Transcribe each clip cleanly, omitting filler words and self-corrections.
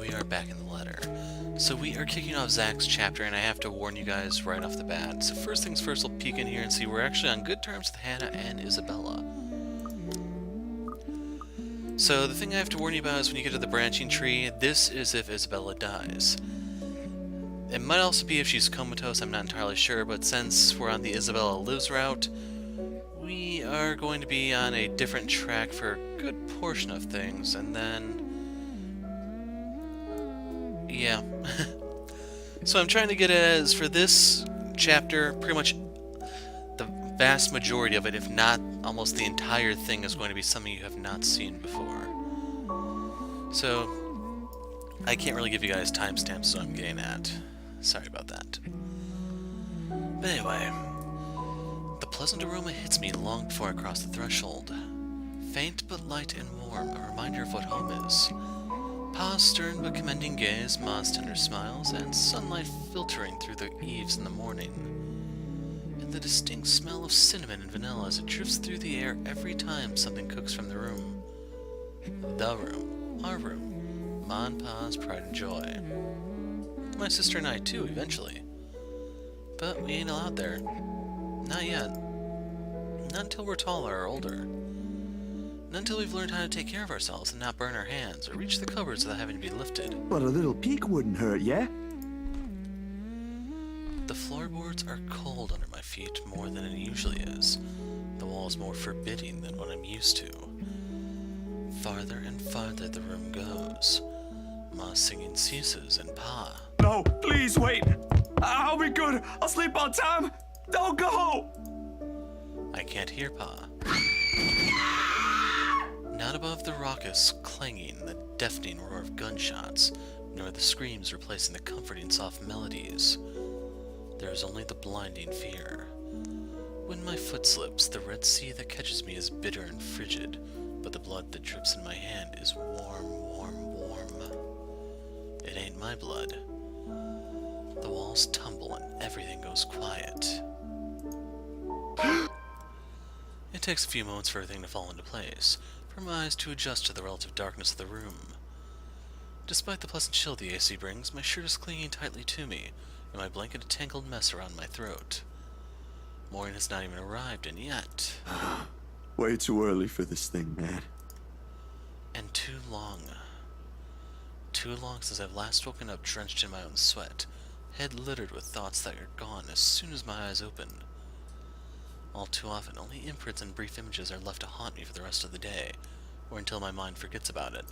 we are back in the letter. So we are kicking off Zach's chapter, and I have to warn you guys right off the bat. So first things first, we'll peek in here and see we're actually on good terms with Hannah and Isabella. So the thing I have to warn you about is when you get to the branching tree, this is if Isabella dies. It might also be if she's comatose, I'm not entirely sure, but since we're on the Isabella lives route, we are going to be on a different track for a good portion of things, and then... yeah. So I'm trying to get it as, for this chapter, pretty much the vast majority of it, if not almost the entire thing, is going to be something you have not seen before. So, I can't really give you guys timestamps, so I'm getting at. Sorry about that. But anyway, the pleasant aroma hits me long before I cross the threshold. Faint but light and warm, a reminder of what home is. Pa's stern but commending gaze, Ma's tender smiles, and sunlight filtering through the eaves in the morning. And the distinct smell of cinnamon and vanilla as it drifts through the air every time something cooks from the room. The room. Our room. Ma and Pa's pride and joy. My sister and I too, eventually. But we ain't allowed there. Not yet. Not until we're taller or older. Not until we've learned how to take care of ourselves and not burn our hands or reach the cupboards without having to be lifted. But a little peek wouldn't hurt, yeah? The floorboards are cold under my feet more than it usually is. The walls more forbidding than what I'm used to. Farther and farther the room goes. Ma's singing ceases and Pa. No, please wait. I'll be good. I'll sleep on time. Don't go. I can't hear Pa. Not above the raucous clanging, the deafening roar of gunshots, nor the screams replacing the comforting soft melodies. There is only the blinding fear. When my foot slips, the red sea that catches me is bitter and frigid, but the blood that drips in my hand is warm, warm, warm. It ain't my blood. The walls tumble and everything goes quiet. It takes a few moments for everything to fall into place, for my eyes to adjust to the relative darkness of the room. Despite the pleasant chill the AC brings, my shirt is clinging tightly to me, and my blanket a tangled mess around my throat. Morning has not even arrived, and yet... Way too early for this thing, man. And too long. Too long since I've last woken up drenched in my own sweat, head littered with thoughts that are gone as soon as my eyes open. All too often, only imprints and brief images are left to haunt me for the rest of the day, or until my mind forgets about it.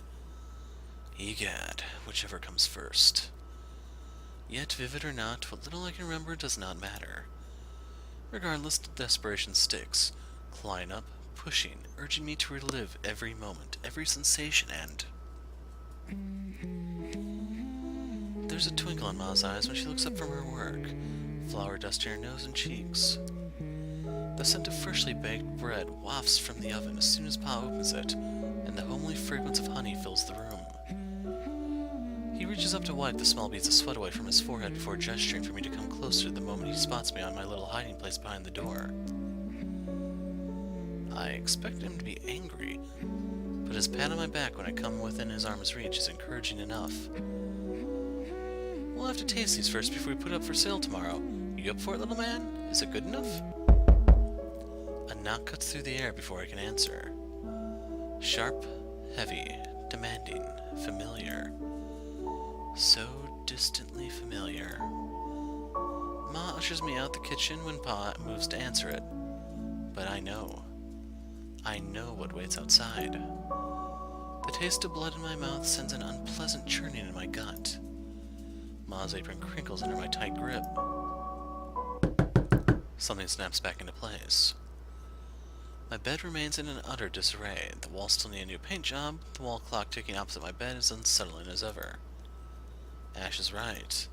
Egad, whichever comes first. Yet, vivid or not, what little I can remember does not matter. Regardless, the desperation sticks, clawing up, pushing, urging me to relive every moment, every sensation, and... There's a twinkle in Ma's eyes when she looks up from her work, flour dust in her nose and cheeks. The scent of freshly baked bread wafts from the oven as soon as Pa opens it, and the homely fragrance of honey fills the room. He reaches up to wipe the small beads of sweat away from his forehead before gesturing for me to come closer the moment he spots me on my little hiding place behind the door. I expect him to be angry, but his pat on my back when I come within his arm's reach is encouraging enough. We'll have to taste these first before we put it up for sale tomorrow. You up for it, little man? Is it good enough? A knock cuts through the air before I can answer. Sharp, heavy, demanding, familiar. So distantly familiar. Ma ushers me out the kitchen when Pa moves to answer it. But I know. I know what waits outside. The taste of blood in my mouth sends an unpleasant churning in my gut. Ma's apron crinkles under my tight grip. Something snaps back into place. My bed remains in an utter disarray. The walls still need a new paint job. The wall clock ticking opposite my bed is unsettling as ever. Ash is right.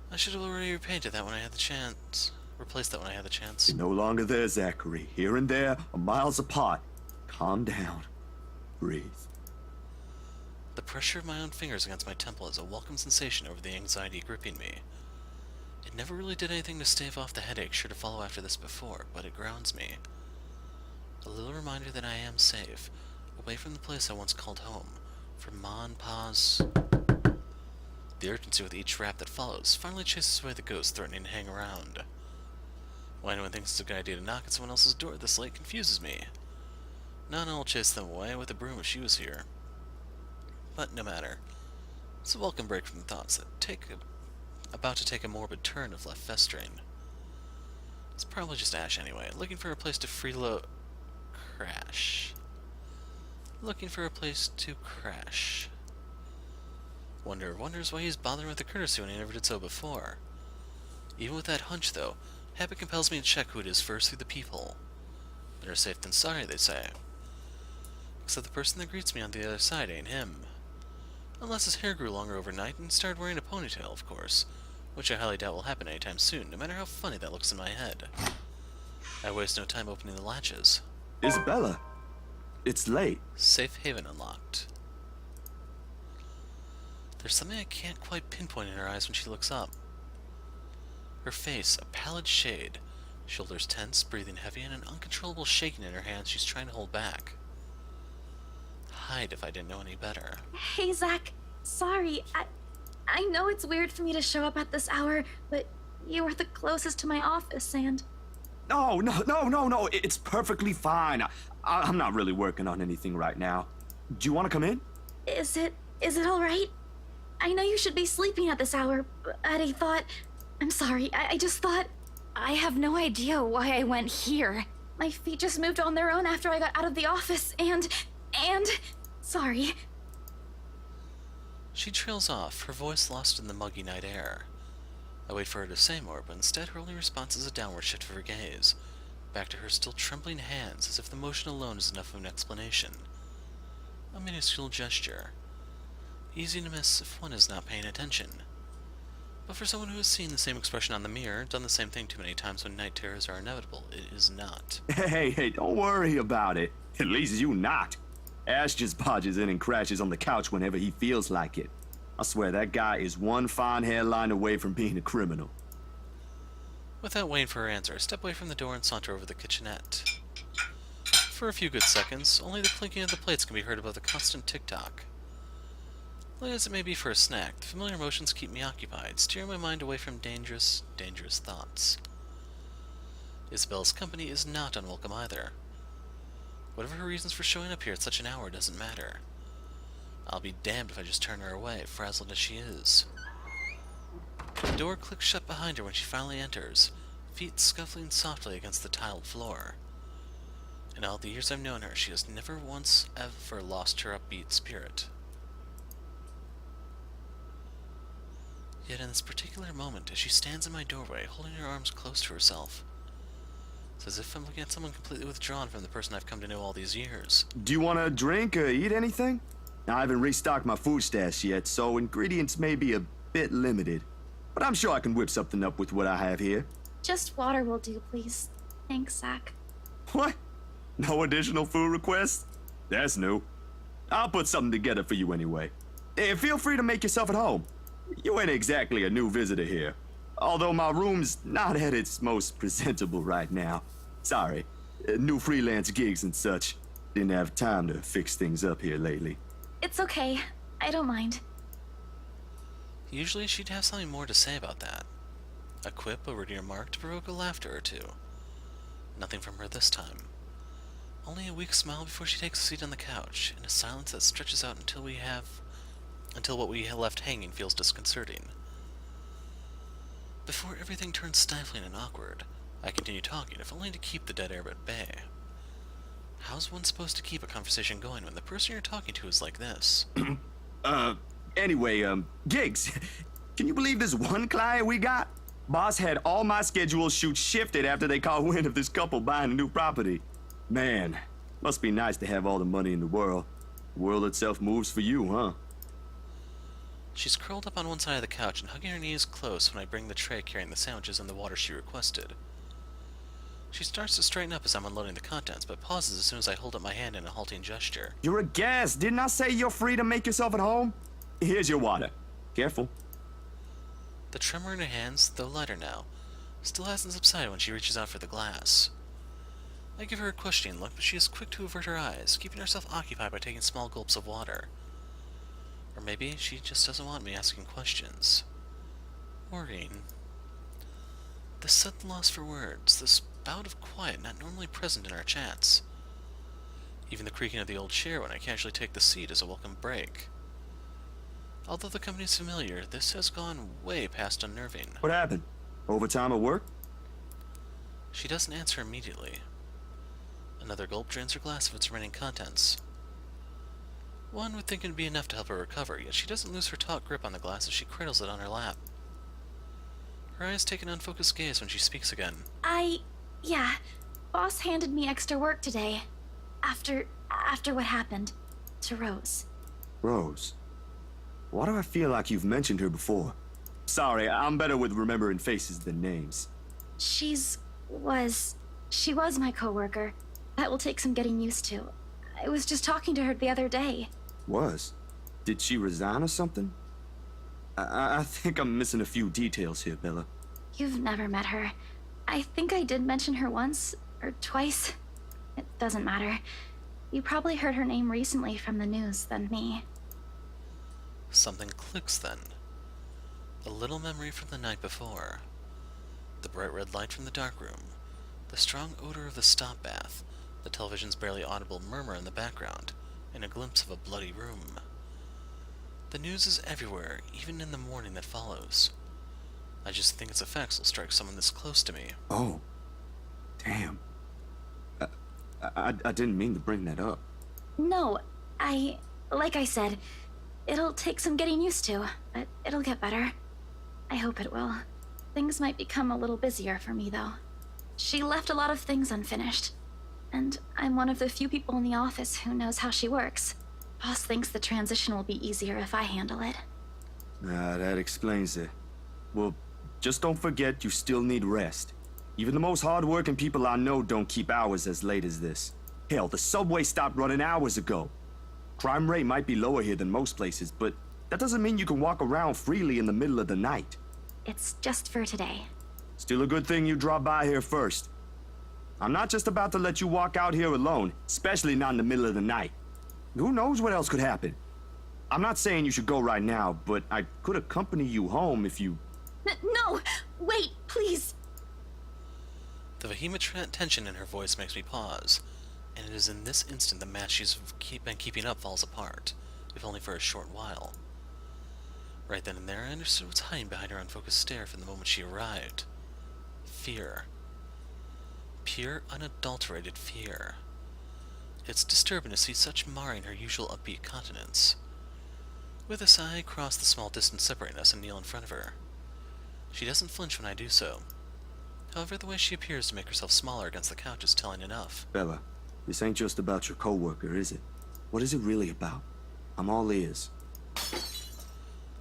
I should have already repainted that when I had the chance. Replaced that when I had the chance. You're no longer there, Zachary. Here and there, miles apart. Calm down. Breathe. The pressure of my own fingers against my temple is a welcome sensation over the anxiety gripping me. It never really did anything to stave off the headache sure to follow after this before, but it grounds me. A little reminder that I am safe, away from the place I once called home, from Ma and Pa's... The urgency with each rap that follows finally chases away the ghost threatening to hang around. Why anyone thinks it's a good idea to knock at someone else's door this late confuses me. Nana will chase them away with a broom if she was here. But no matter. It's a welcome break from the thoughts that about to take a morbid turn if left festering. It's probably just Ash anyway, looking for a place to crash. Looking for a place to crash. Wonders why he's bothering with the courtesy when he never did so before. Even with that hunch, though, habit compels me to check who it is first through the peephole. Better safe than sorry, they say. Except the person that greets me on the other side ain't him. Unless his hair grew longer overnight and started wearing a ponytail, of course, which I highly doubt will happen anytime soon, no matter how funny that looks in my head. I waste no time opening the latches. Isabella, it's late. Safe haven unlocked. There's something I can't quite pinpoint in her eyes when she looks up. Her face, a pallid shade, shoulders tense, breathing heavy, and an uncontrollable shaking in her hands she's trying to hold back. Hide if I didn't know any better. Hey, Zach. Sorry, I know it's weird for me to show up at this hour, but you are the closest to my office, and... No, it's perfectly fine. I'm not really working on anything right now. Do you want to come in? Is it all right? I know you should be sleeping at this hour, but I thought... I'm sorry, I just thought... I have no idea why I went here. My feet just moved on their own after I got out of the office, and... Sorry. She trails off, her voice lost in the muggy night air. I wait for her to say more, but instead her only response is a downward shift of her gaze, back to her still trembling hands, as if the motion alone is enough of an explanation. A minuscule gesture. Easy to miss if one is not paying attention. But for someone who has seen the same expression on the mirror, done the same thing too many times when night terrors are inevitable, it is not. Hey, don't worry about it. At least you not. Ash just barges in and crashes on the couch whenever he feels like it. I swear that guy is one fine hairline away from being a criminal. Without waiting for her answer, I step away from the door and saunter over the kitchenette. For a few good seconds, only the clinking of the plates can be heard above the constant tick-tock. Late as it may be for a snack, the familiar motions keep me occupied, steering my mind away from dangerous thoughts. Isabella's company is not unwelcome either. Whatever her reasons for showing up here at such an hour doesn't matter. I'll be damned if I just turn her away, frazzled as she is. The door clicks shut behind her when she finally enters, feet scuffling softly against the tiled floor. In all the years I've known her, she has never once ever lost her upbeat spirit. Yet in this particular moment, as she stands in my doorway, holding her arms close to herself, it's as if I'm looking at someone completely withdrawn from the person I've come to know all these years. Do you want to drink or eat anything? I haven't restocked my food stash yet, so ingredients may be a bit limited. But I'm sure I can whip something up with what I have here. Just water will do, please. Thanks, Zach. What? No additional food requests? That's new. I'll put something together for you anyway. And feel free to make yourself at home. You ain't exactly a new visitor here. Although my room's not at its most presentable right now. Sorry. New freelance gigs and such. Didn't have time to fix things up here lately. It's okay. I don't mind. Usually she'd have something more to say about that. A quip, a witty remark to provoke a laughter or two. Nothing from her this time. Only a weak smile before she takes a seat on the couch, in a silence that stretches out until what we have left hanging feels disconcerting. Before everything turns stifling and awkward, I continue talking, if only to keep the dead air at bay. How's one supposed to keep a conversation going when the person you're talking to is like this? Anyway, gigs. Can you believe this one client we got? Boss had all my schedule shoots shifted after they caught wind of this couple buying a new property. Man, must be nice to have all the money in the world. The world itself moves for you, huh? She's curled up on one side of the couch and hugging her knees close when I bring the tray carrying the sandwiches and the water she requested. She starts to straighten up as I'm unloading the contents, but pauses as soon as I hold up my hand in a halting gesture. You're a guest. Didn't I say you're free to make yourself at home? Here's your water. Careful. The tremor in her hands, though lighter now, still hasn't subsided when she reaches out for the glass. I give her a questioning look, but she is quick to avert her eyes, keeping herself occupied by taking small gulps of water. Or maybe she just doesn't want me asking questions. Worrying. This sudden loss for words, this bout of quiet not normally present in our chats. Even the creaking of the old chair when I casually take the seat is a welcome break. Although the company's familiar, this has gone way past unnerving. What happened? Overtime at work? She doesn't answer immediately. Another gulp drains her glass of its remaining contents. One would think it'd be enough to help her recover, yet she doesn't lose her taut grip on the glass as she cradles it on her lap. Her eyes take an unfocused gaze when she speaks again. Yeah. Boss handed me extra work today. After what happened to Rose. Rose. Why do I feel like you've mentioned her before? Sorry, I'm better with remembering faces than names. She was my coworker. That will take some getting used to. I was just talking to her the other day. Was? Did she resign or something? I think I'm missing a few details here, Bella. You've never met her. I think I did mention her once or twice. It doesn't matter. You probably heard her name recently from the news than me. Something clicks then. A little memory from the night before. The bright red light from the dark room. The strong odor of the stop bath. The television's barely audible murmur in the background. And a glimpse of a bloody room. The news is everywhere, even in the morning that follows. I just think its effects will strike someone this close to me. Oh. Damn. I didn't mean to bring that up. No, like I said, it'll take some getting used to, but it'll get better. I hope it will. Things might become a little busier for me, though. She left a lot of things unfinished. And I'm one of the few people in the office who knows how she works. Boss thinks the transition will be easier if I handle it. That explains it. Well, just don't forget you still need rest. Even the most hard-working people I know don't keep hours as late as this. Hell, the subway stopped running hours ago. Crime rate might be lower here than most places, but that doesn't mean you can walk around freely in the middle of the night. It's just for today. Still a good thing you dropped by here first. I'm not just about to let you walk out here alone, especially not in the middle of the night. Who knows what else could happen? I'm not saying you should go right now, but I could accompany you home if you... No! Wait, please! The vehement tension in her voice makes me pause, and it is in this instant the match she's been keeping up falls apart, if only for a short while. Right then and there, I understood what's hiding behind her unfocused stare from the moment she arrived. Fear. Pure, unadulterated fear. It's disturbing to see such marring her usual upbeat countenance. With a sigh, I cross the small distance separating us and kneel in front of her. She doesn't flinch when I do so. However, the way she appears to make herself smaller against the couch is telling enough. Bella, this ain't just about your coworker, is it? What is it really about? I'm all ears.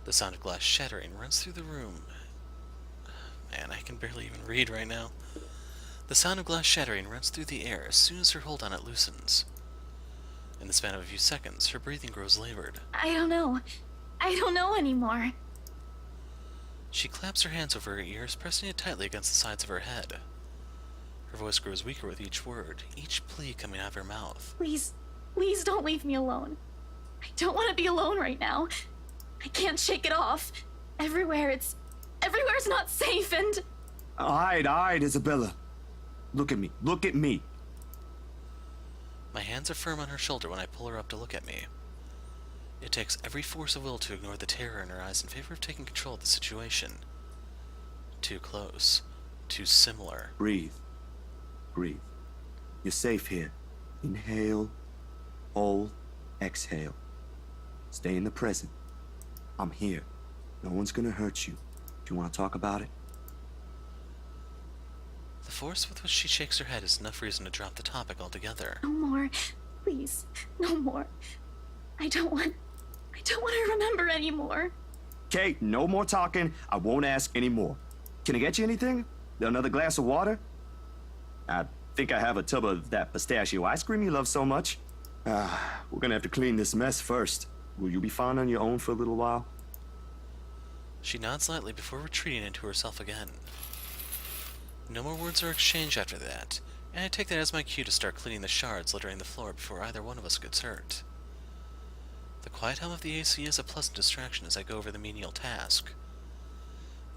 The sound of glass shattering runs through the room. Man, I can barely even read right now. The sound of glass shattering runs through the air as soon as her hold on it loosens. In the span of a few seconds, her breathing grows labored. I don't know. I don't know anymore. She claps her hands over her ears, pressing it tightly against the sides of her head. Her voice grows weaker with each word, each plea coming out of her mouth. Please don't leave me alone. I don't want to be alone right now. I can't shake it off. Everywhere's not safe and... All right, Isabella. Look at me. Look at me. My hands are firm on her shoulder when I pull her up to look at me. It takes every force of will to ignore the terror in her eyes in favor of taking control of the situation. Too close. Too similar. Breathe. Breathe. You're safe here. Inhale. Hold. Exhale. Stay in the present. I'm here. No one's gonna hurt you. Do you want to talk about it? The force with which she shakes her head is enough reason to drop the topic altogether. No more. Please. No more. I don't want to remember anymore. Kate, no more talking. I won't ask anymore. Can I get you anything? Another glass of water? I think I have a tub of that pistachio ice cream you love so much. We're gonna have to clean this mess first. Will you be fine on your own for a little while? She nods slightly before retreating into herself again. No more words are exchanged after that, and I take that as my cue to start cleaning the shards littering the floor before either one of us gets hurt. The quiet hum of the AC is a pleasant distraction as I go over the menial task.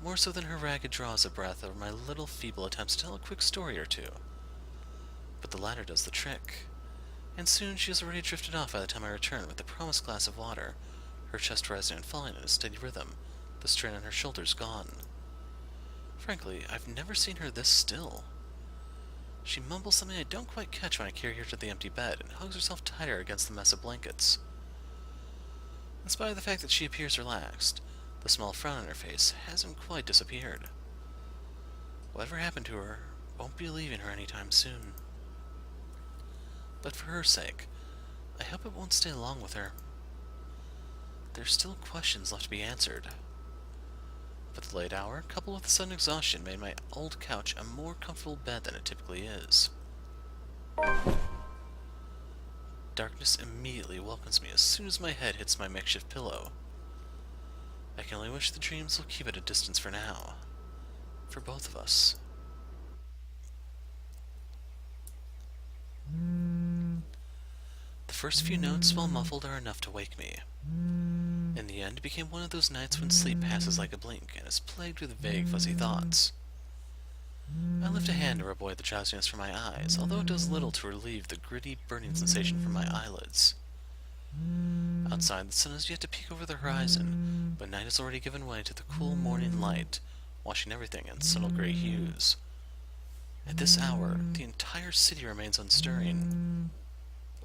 More so than her ragged draws of breath or my little feeble attempts to tell a quick story or two. But the latter does the trick. And soon she has already drifted off by the time I return with the promised glass of water, her chest rising and falling in a steady rhythm, the strain on her shoulders gone. Frankly, I've never seen her this still. She mumbles something I don't quite catch when I carry her to the empty bed and hugs herself tighter against the mess of blankets. In spite of the fact that she appears relaxed, the small frown on her face hasn't quite disappeared. Whatever happened to her won't be leaving her anytime soon. But for her sake, I hope it won't stay long with her. There's still questions left to be answered. But the late hour, coupled with the sudden exhaustion, made my old couch a more comfortable bed than it typically is. Darkness immediately welcomes me as soon as my head hits my makeshift pillow. I can only wish the dreams will keep at a distance for now. For both of us. The first few notes, while muffled, are enough to wake me. In the end, it became one of those nights when sleep passes like a blink and is plagued with vague, fuzzy thoughts. I lift a hand to rub away the drowsiness from my eyes, although it does little to relieve the gritty, burning sensation from my eyelids. Outside, the sun has yet to peek over the horizon, but night has already given way to the cool morning light, washing everything in subtle gray hues. At this hour, the entire city remains unstirring.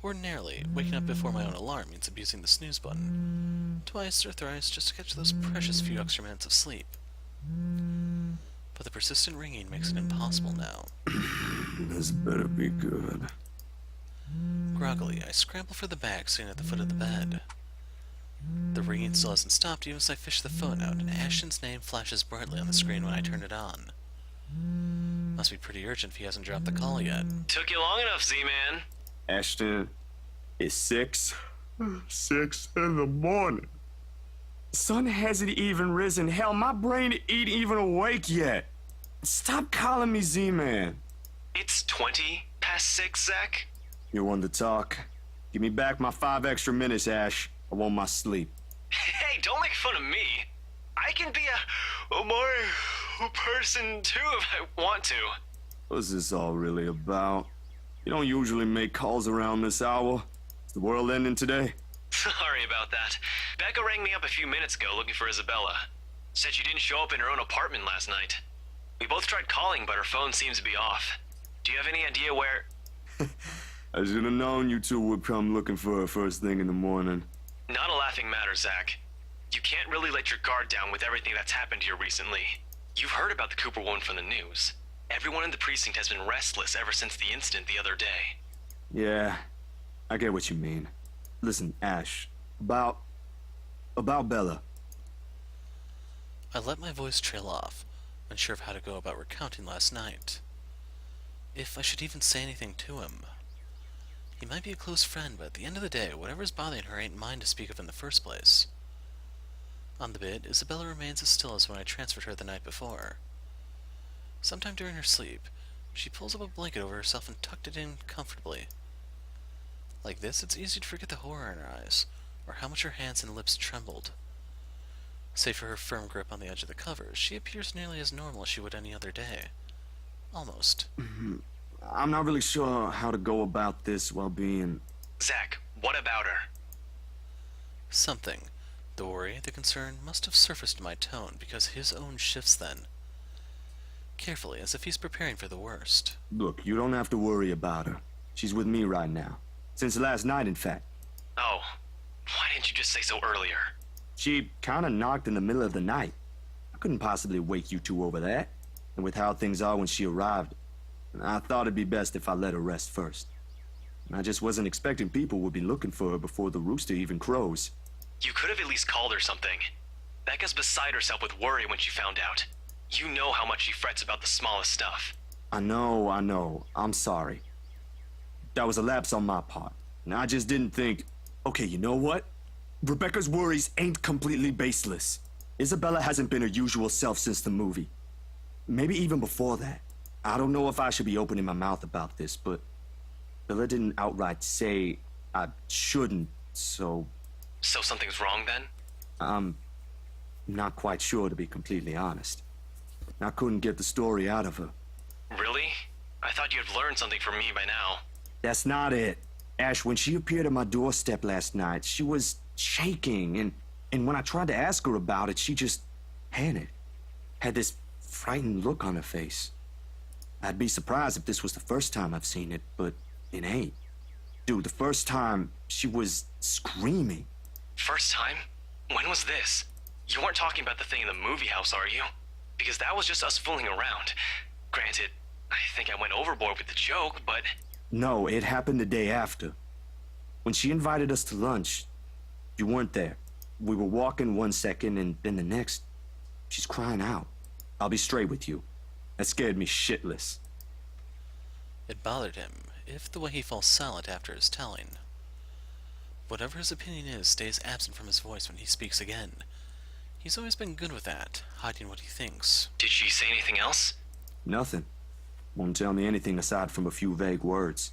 Ordinarily, waking up before my own alarm means abusing the snooze button, twice or thrice just to catch those precious few extra minutes of sleep. But the persistent ringing makes it impossible now. This better be good. Groggily, I scramble for the bag sitting at the foot of the bed. The ringing still hasn't stopped even as I fish the phone out, and Ashton's name flashes brightly on the screen when I turn it on. Must be pretty urgent if he hasn't dropped the call yet. Took you long enough, Z-Man. Ashton, it's 6 in the morning. Sun hasn't even risen. Hell, my brain ain't even awake yet. Stop calling me Z-Man. It's 20 past 6, Zach. You want to talk? Give me back my 5 extra minutes, Ash. I want my sleep. Hey, don't make fun of me. I can be a more person too if I want to. What's this all really about? You don't usually make calls around this hour. Is the world ending today? Sorry about that. Becca rang me up a few minutes ago looking for Isabella. Said she didn't show up in her own apartment last night. We both tried calling, but her phone seems to be off. Do you have any idea where... I should have known you two would come looking for her first thing in the morning. Not a laughing matter, Zach. You can't really let your guard down with everything that's happened here recently. You've heard about the Cooper woman from the news. Everyone in the precinct has been restless ever since the incident the other day. Yeah, I get what you mean. Listen, Ash, about Bella. I let my voice trail off, unsure of how to go about recounting last night. If I should even say anything to him. He might be a close friend, but at the end of the day, whatever's bothering her ain't mine to speak of in the first place. On the bed, Isabella remains as still as when I transferred her the night before. Sometime during her sleep, she pulls up a blanket over herself and tucked it in comfortably. Like this, it's easy to forget the horror in her eyes, or how much her hands and lips trembled. Save for her firm grip on the edge of the covers, she appears nearly as normal as she would any other day. Almost. I'm not really sure how to go about this while being... Zach, what about her? Something. The worry, the concern, must have surfaced in my tone because his own shifts then. Carefully, as if he's preparing for the worst. Look, you don't have to worry about her. She's with me right now. Since last night, in fact. Oh, why didn't you just say so earlier? She kinda knocked in the middle of the night. I couldn't possibly wake you two over that. And with how things are when she arrived, I thought it'd be best if I let her rest first. I just wasn't expecting people would be looking for her before the rooster even crows. You could have at least called her something. Becca's beside herself with worry when she found out. You know how much she frets about the smallest stuff. I know. I'm sorry. That was a lapse on my part. And I just didn't think... Okay, you know what? Rebecca's worries ain't completely baseless. Isabella hasn't been her usual self since the movie. Maybe even before that. I don't know if I should be opening my mouth about this, but Bella didn't outright say I shouldn't, so... So something's wrong then? I'm not quite sure, to be completely honest. I couldn't get the story out of her. Really? I thought you'd learned something from me by now. That's not it. Ash, when she appeared at my doorstep last night, she was shaking, and when I tried to ask her about it, she just panicked. Had this frightened look on her face. I'd be surprised if this was the first time I've seen it, but it ain't. Dude, the first time, she was screaming. First time? When was this? You weren't talking about the thing in the movie house, are you? Because that was just us fooling around. Granted, I think I went overboard with the joke, but... No, it happened the day after. When she invited us to lunch, you weren't there. We were walking one second, and then the next, she's crying out. I'll be straight with you. That scared me shitless. It bothered him, if the way he falls silent after his telling. Whatever his opinion is stays absent from his voice when he speaks again. He's always been good with that, hiding what he thinks. Did she say anything else? Nothing. Won't tell me anything aside from a few vague words.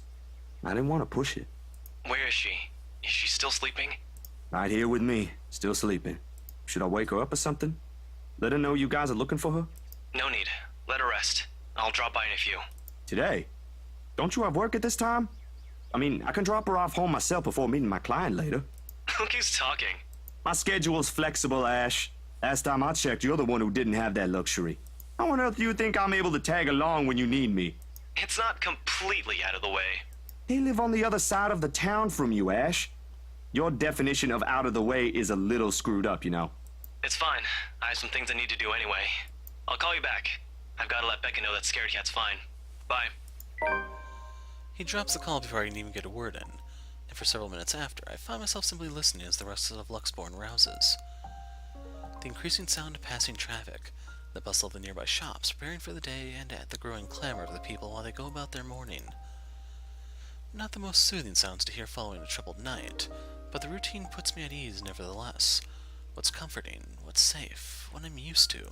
I didn't want to push it. Where is she? Is she still sleeping? Right here with me, still sleeping. Should I wake her up or something? Let her know you guys are looking for her? No need. Let her rest. I'll drop by in a few. Today? Don't you have work at this time? I mean, I can drop her off home myself before meeting my client later. Look who's talking. My schedule's flexible, Ash. Last time I checked, you're the one who didn't have that luxury. How on earth do you think I'm able to tag along when you need me? It's not completely out of the way. They live on the other side of the town from you, Ash. Your definition of out of the way is a little screwed up, you know. It's fine. I have some things I need to do anyway. I'll call you back. I've got to let Becca know that Scared Cat's fine. Bye. He drops the call before I can even get a word in, and for several minutes after, I find myself simply listening as the rest of Luxborn rouses. The increasing sound of passing traffic, the bustle of the nearby shops, preparing for the day, and at the growing clamor of the people while they go about their morning. Not the most soothing sounds to hear following a troubled night, but the routine puts me at ease nevertheless. What's comforting, what's safe, what I'm used to.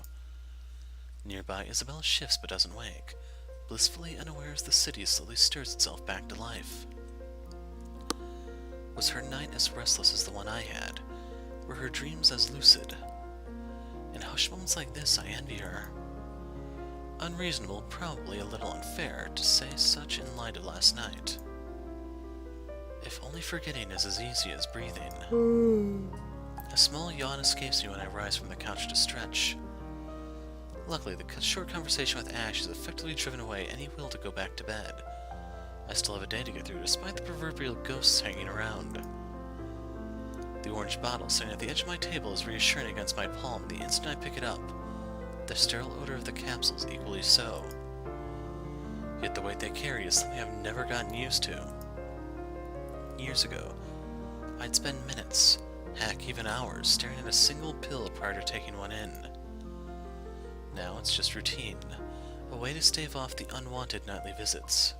Nearby, Isabella shifts but doesn't wake, blissfully unaware as the city slowly stirs itself back to life. Was her night as restless as the one I had? Were her dreams as lucid? In hushed moments like this, I envy her. Unreasonable, probably a little unfair, to say such in light of last night. If only forgetting is as easy as breathing. A small yawn escapes me when I rise from the couch to stretch. Luckily, the short conversation with Ash has effectively driven away any will to go back to bed. I still have a day to get through, despite the proverbial ghosts hanging around. The orange bottle sitting at the edge of my table is reassuring against my palm the instant I pick it up. The sterile odor of the capsules equally so. Yet the weight they carry is something I've never gotten used to. Years ago, I'd spend minutes, heck, even hours, staring at a single pill prior to taking one in. Now it's just routine, a way to stave off the unwanted nightly visits.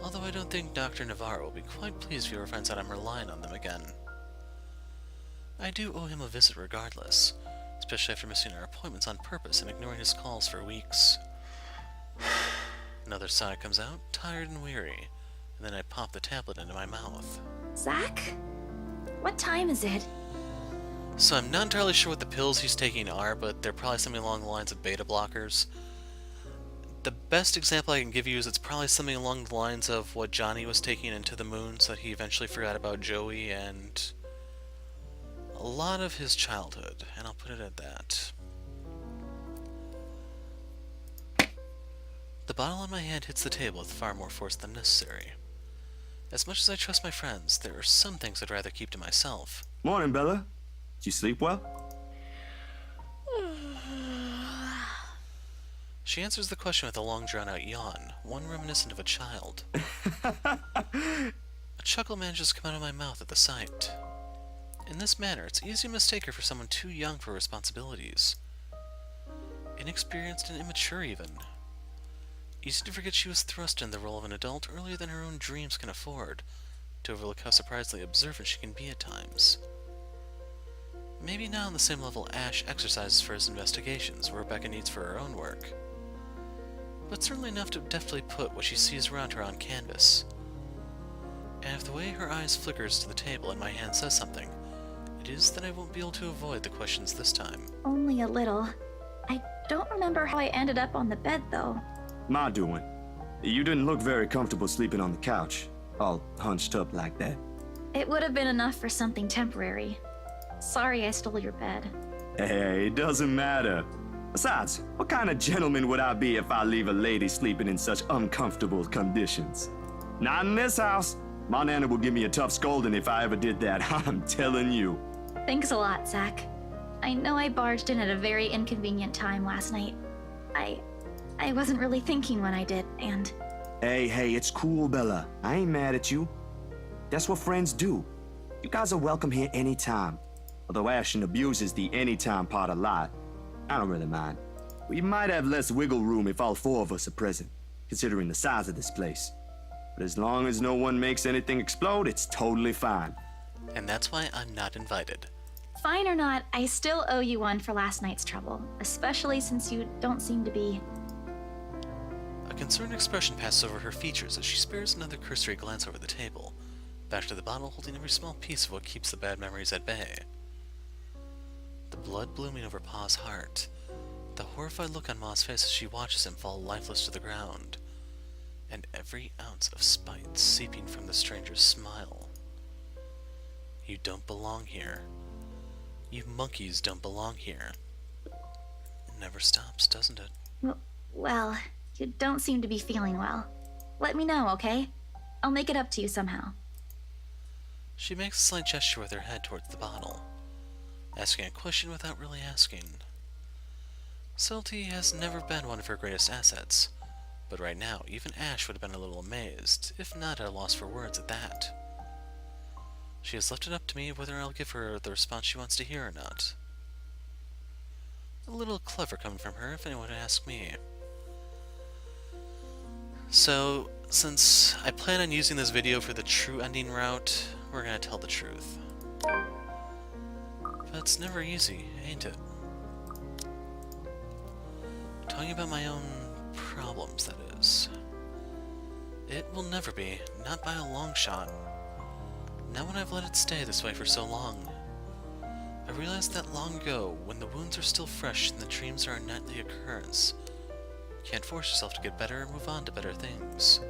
Although I don't think Dr. Navarro will be quite pleased if he ever finds out I'm relying on them again. I do owe him a visit regardless, especially after missing our appointments on purpose and ignoring his calls for weeks. Another sigh comes out, tired and weary, and then I pop the tablet into my mouth. Zach? What time is it? So I'm not entirely sure what the pills he's taking are, but they're probably something along the lines of beta blockers. The best example I can give you is it's probably something along the lines of what Johnny was taking into the moon, so that he eventually forgot about Joey and a lot of his childhood, and I'll put it at that. The bottle in my hand hits the table with far more force than necessary. As much as I trust my friends, there are some things I'd rather keep to myself. Morning, Bella. Did you sleep well? She answers the question with a long drawn-out yawn, one reminiscent of a child. A chuckle manages to come out of my mouth at the sight. In this manner, it's easy to mistake her for someone too young for responsibilities. Inexperienced and immature, even. Easy to forget she was thrust in the role of an adult earlier than her own dreams can afford, to overlook how surprisingly observant she can be at times. Maybe not on the same level Ash exercises for his investigations, or Rebecca needs for her own work, but certainly enough to deftly put what she sees around her on canvas. And if the way her eyes flickers to the table and my hand says something, it is that I won't be able to avoid the questions this time. Only a little. I don't remember how I ended up on the bed, though. My doing. You didn't look very comfortable sleeping on the couch, all hunched up like that. It would have been enough for something temporary. Sorry I stole your bed. Hey, it doesn't matter. Besides, what kind of gentleman would I be if I leave a lady sleeping in such uncomfortable conditions? Not in this house. My nana will give me a tough scolding if I ever did that, I'm telling you. Thanks a lot, Zach. I know I barged in at a very inconvenient time last night. I wasn't really thinking when I did, and... Hey, it's cool, Bella. I ain't mad at you. That's what friends do. You guys are welcome here anytime. Although Ashton abuses the anytime part a lot, I don't really mind. We might have less wiggle room if all four of us are present, considering the size of this place. But as long as no one makes anything explode, it's totally fine. And that's why I'm not invited. Fine or not, I still owe you one for last night's trouble, especially since you don't seem to be... A concerned expression passes over her features as she spares another cursory glance over the table, back to the bottle holding every small piece of what keeps the bad memories at bay. The blood blooming over Pa's heart, the horrified look on Ma's face as she watches him fall lifeless to the ground, and every ounce of spite seeping from the stranger's smile. You don't belong here. You monkeys don't belong here. It never stops, doesn't it? Well, you don't seem to be feeling well. Let me know, okay? I'll make it up to you somehow. She makes a slight gesture with her head towards the bottle, asking a question without really asking. Subtlety has never been one of her greatest assets, but right now, even Ash would have been a little amazed, if not at a loss for words at that. She has left it up to me whether I'll give her the response she wants to hear or not. A little clever coming from her, if anyone would ask me. So, since I plan on using this video for the true ending route, we're gonna tell the truth. But it's never easy, ain't it? Talking about my own problems, that is. It will never be, not by a long shot. Not when I've let it stay this way for so long. I realized that long ago, when the wounds are still fresh and the dreams are a nightly occurrence. You can't force yourself to get better and move on to better things.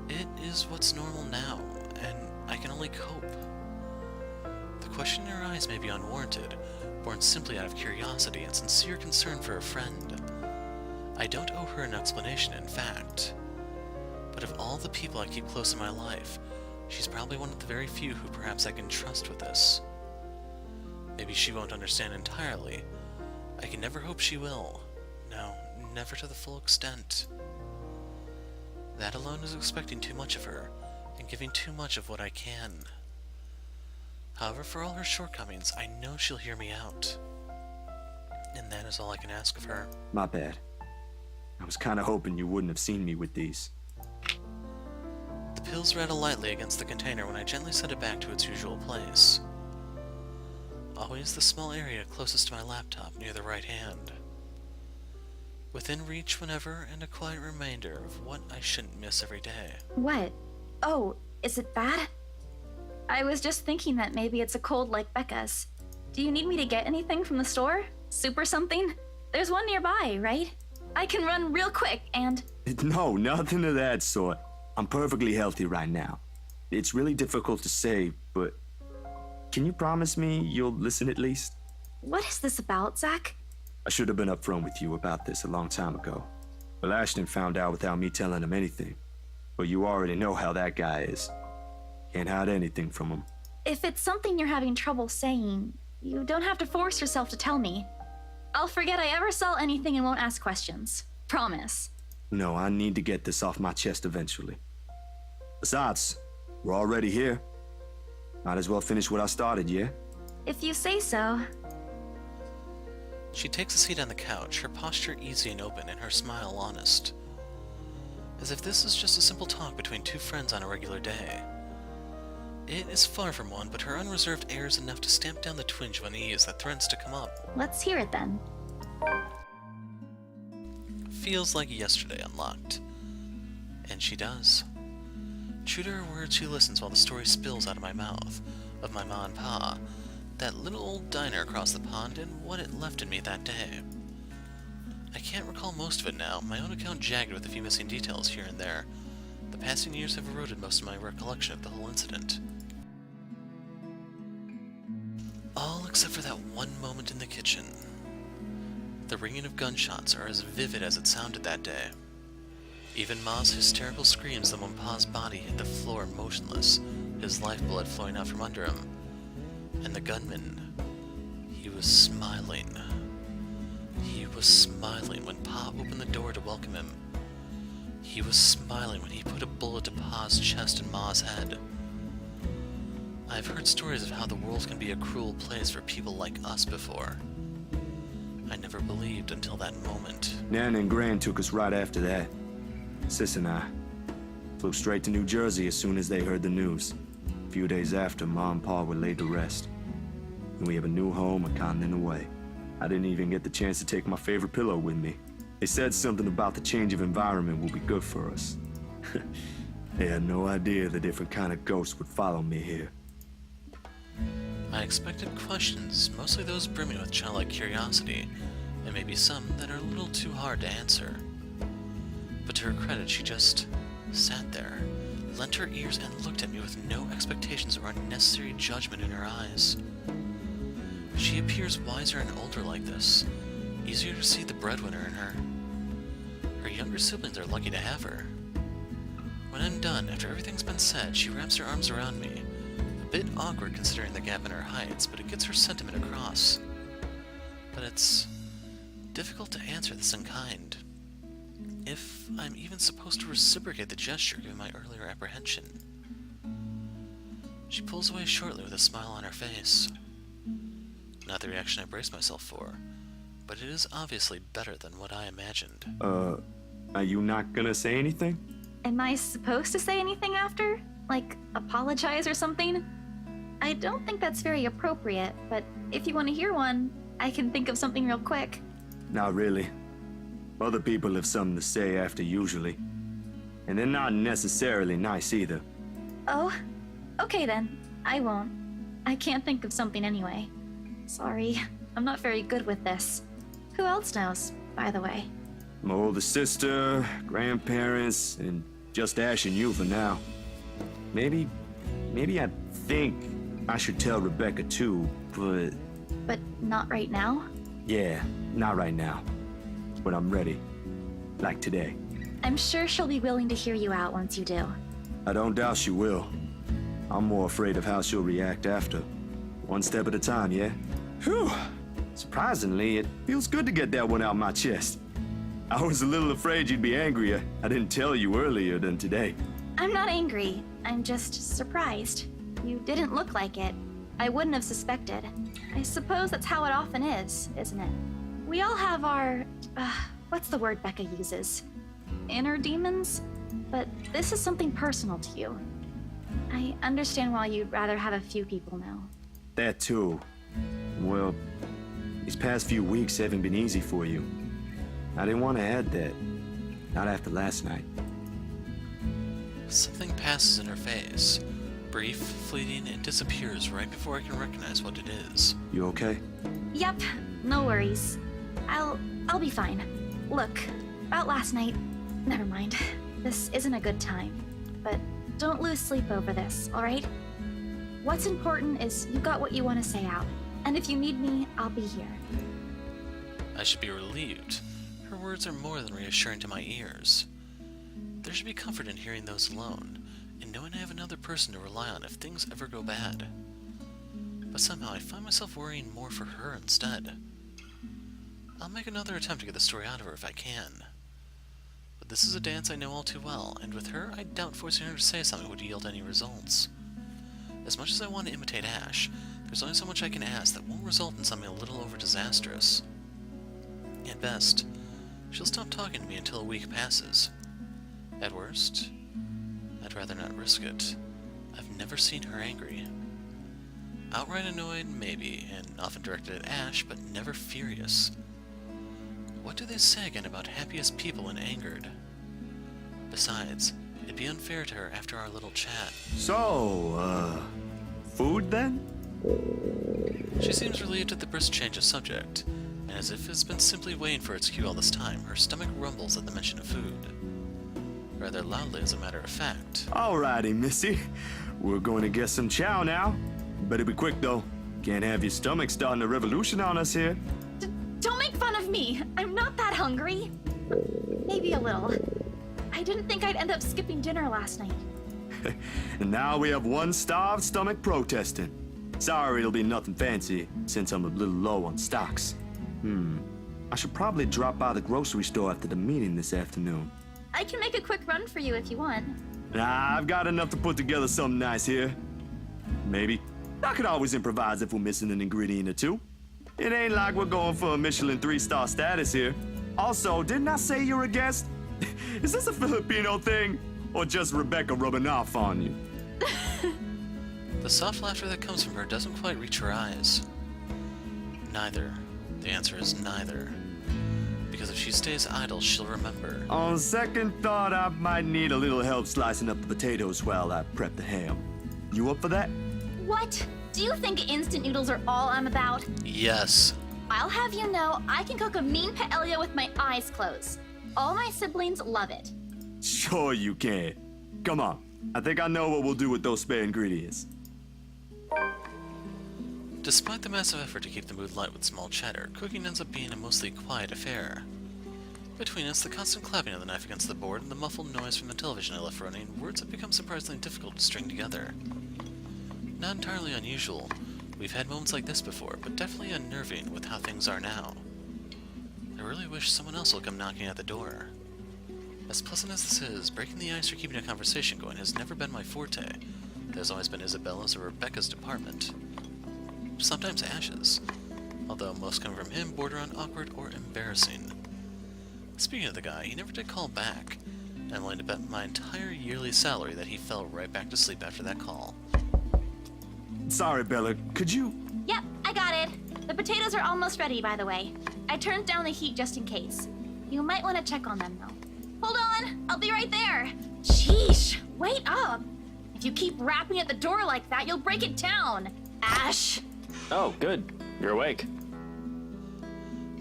It is what's normal now, and I can only cope. The question in her eyes may be unwarranted, born simply out of curiosity and sincere concern for a friend. I don't owe her an explanation, in fact. But of all the people I keep close in my life, she's probably one of the very few who perhaps I can trust with this. Maybe she won't understand entirely. I can never hope she will. No, never to the full extent. That alone is expecting too much of her, and giving too much of what I can. However, for all her shortcomings, I know she'll hear me out. And that is all I can ask of her. My bad. I was kinda hoping you wouldn't have seen me with these. The pills rattle lightly against the container when I gently set it back to its usual place. Always the small area closest to my laptop near the right hand. Within reach whenever, and a quiet reminder of what I shouldn't miss every day. What? Oh, is it bad? I was just thinking that maybe it's a cold like Becca's. Do you need me to get anything from the store? Soup or something? There's one nearby, right? I can run real quick and... No, nothing of that sort. I'm perfectly healthy right now. It's really difficult to say, but... Can you promise me you'll listen at least? What is this about, Zach? I should have been upfront with you about this a long time ago. Well, Ashton found out without me telling him anything. But you already know how that guy is. Can't hide anything from him. If it's something you're having trouble saying, you don't have to force yourself to tell me. I'll forget I ever saw anything and won't ask questions. Promise. No, I need to get this off my chest eventually. Besides, we're already here. Might as well finish what I started, yeah? If you say so. She takes a seat on the couch, her posture easy and open, and her smile honest. As if this is just a simple talk between two friends on a regular day. It is far from one, but her unreserved air is enough to stamp down the twinge of unease that threatens to come up. Let's hear it then. Feels like yesterday unlocked. And she does. True to her word, she listens while the story spills out of my mouth, of my ma and pa, that little old diner across the pond, and what it left in me that day. I can't recall most of it now, my own account jagged with a few missing details here and there. The passing years have eroded most of my recollection of the whole incident. All except for that one moment in the kitchen. The ringing of gunshots are as vivid as it sounded that day. Even Ma's hysterical screams the when Pa's body hit the floor motionless, his lifeblood flowing out from under him. And the gunman, he was smiling. He was smiling when Pa opened the door to welcome him. He was smiling when he put a bullet to Pa's chest and Ma's head. I've heard stories of how the world can be a cruel place for people like us before. I never believed until that moment. Nan and Gran took us right after that. Sis and I flew straight to New Jersey as soon as they heard the news. A few days after, Ma and Pa were laid to rest. And we have a new home a continent away. I didn't even get the chance to take my favorite pillow with me. They said something about the change of environment will be good for us. They had no idea the different kind of ghosts would follow me here. I expected questions, mostly those brimming with childlike curiosity, and maybe some that are a little too hard to answer. But to her credit, she just sat there, lent her ears, and looked at me with no expectations or unnecessary judgment in her eyes. She appears wiser and older like this, easier to see the breadwinner in her. Her younger siblings are lucky to have her. When I'm done, after everything's been said, she wraps her arms around me. A bit awkward considering the gap in our heights, but it gets her sentiment across. But it's difficult to answer this in kind. If I'm even supposed to reciprocate the gesture given my earlier apprehension. She pulls away shortly with a smile on her face. Not the reaction I braced myself for, but it is obviously better than what I imagined. Are you not gonna say anything? Am I supposed to say anything after? Like, apologize or something? I don't think that's very appropriate, but if you want to hear one, I can think of something real quick. Not really. Other people have something to say after usually. And they're not necessarily nice either. Oh, okay then. I won't. I can't think of something anyway. Sorry, I'm not very good with this. Who else knows, by the way? My older sister, grandparents, and just Ash and you for now. Maybe I think I should tell Rebecca too, but... But not right now? Yeah, not right now. But I'm ready. Like today. I'm sure she'll be willing to hear you out once you do. I don't doubt she will. I'm more afraid of how she'll react after. One step at a time, yeah? Whew! Surprisingly, it feels good to get that one out my chest. I was a little afraid you'd be angrier. I didn't tell you earlier than today. I'm not angry. I'm just surprised. You didn't look like it. I wouldn't have suspected. I suppose that's how it often is, isn't it? We all have our... what's the word Becca uses? Inner demons? But this is something personal to you. I understand why you'd rather have a few people know. That too. Well, these past few weeks haven't been easy for you. I didn't want to add that. Not after last night. Something passes in her face. Brief, fleeting, and disappears right before I can recognize what it is. You okay? Yep, no worries. I'll be fine. Look, about last night... Never mind. This isn't a good time. But don't lose sleep over this, alright? What's important is you got what you want to say out. And if you need me, I'll be here. I should be relieved. Her words are more than reassuring to my ears. There should be comfort in hearing those alone, and knowing I have another person to rely on if things ever go bad. But somehow I find myself worrying more for her instead. I'll make another attempt to get the story out of her if I can. But this is a dance I know all too well, and with her, I doubt forcing her to say something would yield any results. As much as I want to imitate Ash, there's only so much I can ask that won't result in something a little over disastrous. At best, she'll stop talking to me until a week passes. At worst, I'd rather not risk it. I've never seen her angry. Outright annoyed, maybe, and often directed at Ash, but never furious. What do they say again about happiest people when angered? Besides, it'd be unfair to her after our little chat. So, food then? She seems relieved at the brisk change of subject, and as if it's been simply waiting for its cue all this time, her stomach rumbles at the mention of food. Rather loudly, as a matter of fact. Alrighty, Missy. We're going to get some chow now. Better be quick, though. Can't have your stomach starting a revolution on us here. Don't make fun of me. I'm not that hungry. Maybe a little. I didn't think I'd end up skipping dinner last night. And now we have one starved stomach protesting. Sorry, it'll be nothing fancy, since I'm a little low on stocks. I should probably drop by the grocery store after the meeting this afternoon. I can make a quick run for you if you want. Nah, I've got enough to put together something nice here. Maybe. I could always improvise if we're missing an ingredient or two. It ain't like we're going for a Michelin 3-star status here. Also, didn't I say you're a guest? Is this a Filipino thing? Or just Rebecca rubbing off on you? The soft laughter that comes from her doesn't quite reach her eyes. Neither. The answer is neither. Because if she stays idle, she'll remember. On second thought, I might need a little help slicing up the potatoes while I prep the ham. You up for that? What? Do you think instant noodles are all I'm about? Yes. I'll have you know I can cook a mean paella with my eyes closed. All my siblings love it. Sure you can. Come on. I think I know what we'll do with those spare ingredients. Despite the massive effort to keep the mood light with small chatter, cooking ends up being a mostly quiet affair. Between us, the constant clapping of the knife against the board and the muffled noise from the television I left running, words have become surprisingly difficult to string together. Not entirely unusual. We've had moments like this before, but definitely unnerving with how things are now. I really wish someone else will come knocking at the door. As pleasant as this is, breaking the ice or keeping a conversation going has never been my forte. That has always been Isabella's or Rebecca's department. Sometimes Ash's, although most come from him border on awkward or embarrassing. Speaking of the guy, he never did call back. I'm willing to bet my entire yearly salary that he fell right back to sleep after that call. Sorry, Bella. Could you... Yep, I got it. The potatoes are almost ready, by the way. I turned down the heat just in case. You might want to check on them, though. Hold on, I'll be right there. Sheesh, wait up. If you keep rapping at the door like that, you'll break it down. Ash. Oh, good. You're awake.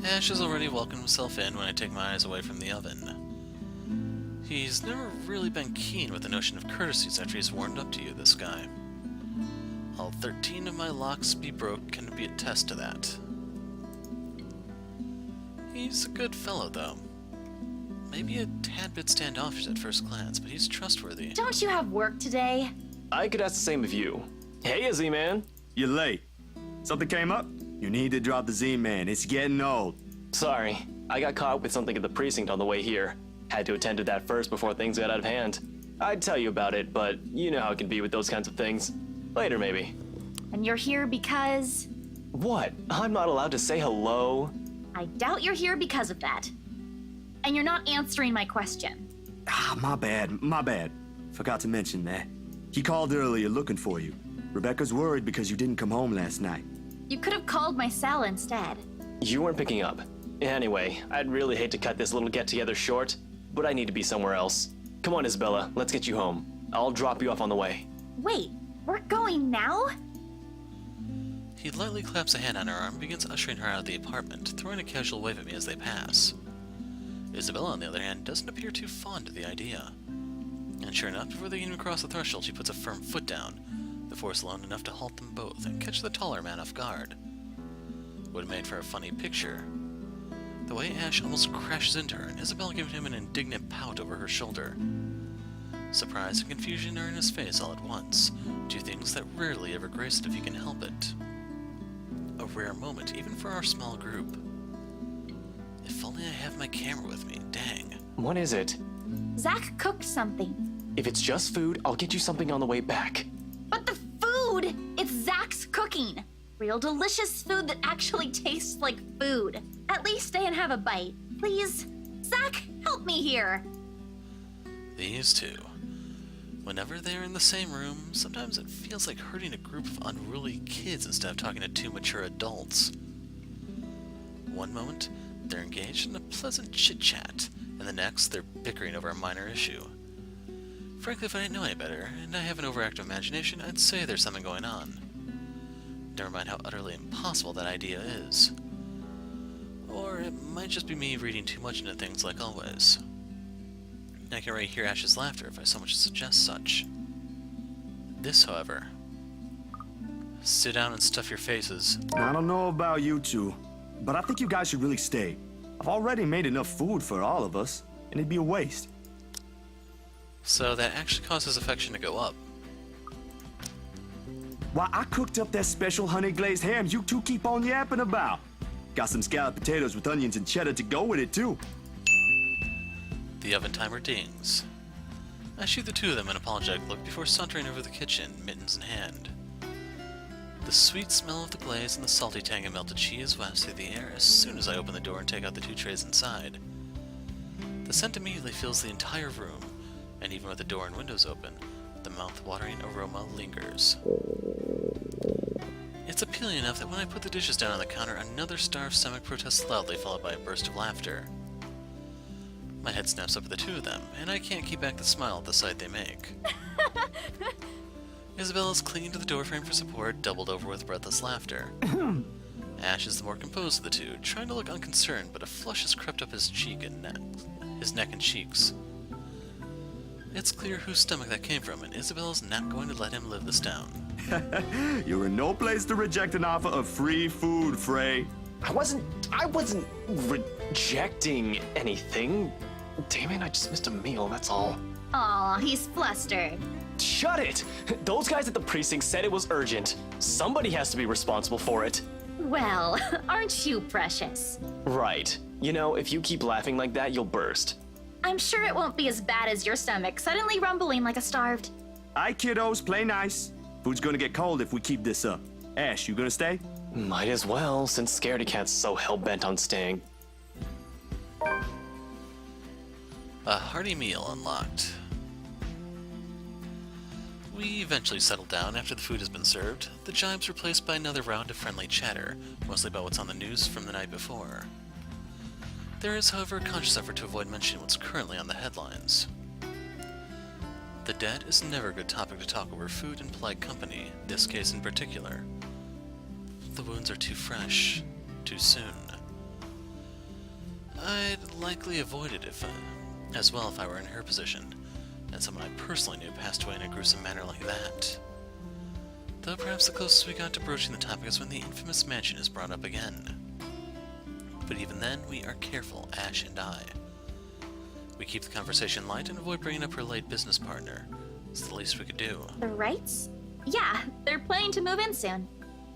Ash has already welcomed himself in when I take my eyes away from the oven. He's never really been keen with the notion of courtesies after he's warmed up to you, this guy. All 13 of my locks be broke can be attest to that. He's a good fellow, though. Maybe a tad bit standoffish at first glance, but he's trustworthy. Don't you have work today? I could ask the same of you. Hey, Izzy, man. You're late. Something came up? You need to drop the Z-Man. It's getting old. Sorry, I got caught with something at the precinct on the way here. Had to attend to that first before things got out of hand. I'd tell you about it, but you know how it can be with those kinds of things. Later, maybe. And you're here because... What? I'm not allowed to say hello? I doubt you're here because of that. And you're not answering my question. Ah, my bad. Forgot to mention that. He called earlier looking for you. Rebecca's worried because you didn't come home last night. You could have called my cell instead. You weren't picking up. Anyway, I'd really hate to cut this little get-together short, but I need to be somewhere else. Come on, Isabella, let's get you home. I'll drop you off on the way. Wait, we're going now? He lightly claps a hand on her arm and begins ushering her out of the apartment, throwing a casual wave at me as they pass. Isabella, on the other hand, doesn't appear too fond of the idea. And sure enough, before they can even cross the threshold, she puts a firm foot down, the force alone enough to halt them both and catch the taller man off guard. Would have made for a funny picture. The way Ash almost crashes into her and Isabella giving him an indignant pout over her shoulder. Surprise and confusion are in his face all at once, two things that rarely ever grace it if you can help it. A rare moment, even for our small group. If only I have my camera with me, dang. What is it? Zach cooked something. If it's just food, I'll get you something on the way back. But the food! It's Zach's cooking. Real delicious food that actually tastes like food. At least stay and have a bite. Please? Zach, help me here. These two. Whenever they're in the same room, sometimes it feels like herding a group of unruly kids instead of talking to two mature adults. One moment, they're engaged in a pleasant chit-chat, and the next, they're bickering over a minor issue. Frankly, if I didn't know any better, and I have an overactive imagination, I'd say there's something going on. Never mind how utterly impossible that idea is. Or it might just be me reading too much into things like always. I can already hear Ash's laughter if I so much as suggest such. This, however... Sit down and stuff your faces. I don't know about you two, but I think you guys should really stay. I've already made enough food for all of us, and it'd be a waste. So that actually causes affection to go up. Why, I cooked up that special honey glazed ham you two keep on yapping about. Got some scalloped potatoes with onions and cheddar to go with it, too. The oven timer dings. I shoot the two of them an apologetic look before sauntering over the kitchen, mittens in hand. The sweet smell of the glaze and the salty tang of melted cheese wafts through the air as soon as I open the door and take out the two trays inside. The scent immediately fills the entire room, and even with the door and windows open, the mouth-watering aroma lingers. It's appealing enough that when I put the dishes down on the counter, another starved stomach protests loudly, followed by a burst of laughter. My head snaps up at the two of them, and I can't keep back the smile at the sight they make. Isabella's clinging to the doorframe for support, doubled over with breathless laughter. Ash is the more composed of the two, trying to look unconcerned, but a flush has crept up his neck and cheeks. It's clear whose stomach that came from, and Isabella's not going to let him live this down. You're in no place to reject an offer of free food, Frey. I wasn't rejecting anything. Damn it, I just missed a meal, that's all. Aw, he's flustered. Shut it! Those guys at the precinct said it was urgent. Somebody has to be responsible for it. Well, aren't you precious? Right. You know, if you keep laughing like that, you'll burst. I'm sure it won't be as bad as your stomach suddenly rumbling like a starved. Aye, kiddos, play nice. Food's gonna get cold if we keep this up. Ash, you gonna stay? Might as well, since Scaredy Cat's so hell-bent on staying. A hearty meal unlocked. We eventually settle down after the food has been served, the jibes replaced by another round of friendly chatter, mostly about what's on the news from the night before. There is, however, a conscious effort to avoid mentioning what's currently on the headlines. The dead is never a good topic to talk over food in polite company, this case in particular. The wounds are too fresh, too soon. I'd likely avoid it as well if I were in her position, and someone I personally knew passed away in a gruesome manner like that. Though perhaps the closest we got to broaching the topic is when the infamous mansion is brought up again. But even then, we are careful, Ash and I. We keep the conversation light and avoid bringing up her late business partner. It's the least we could do. The Wrights? Yeah, they're planning to move in soon.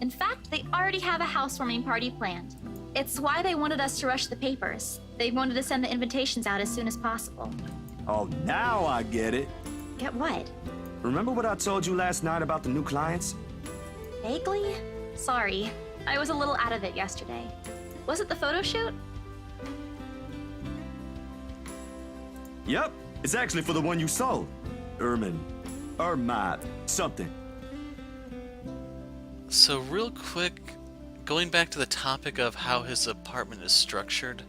In fact, they already have a housewarming party planned. It's why they wanted us to rush the papers. They wanted to send the invitations out as soon as possible. Oh, now I get it. Get what? Remember what I told you last night about the new clients? Vaguely? Sorry, I was a little out of it yesterday. Was it the photo shoot? Yep, it's actually for the one you sold. Ermite, something. So real quick, going back to the topic of how his apartment is structured.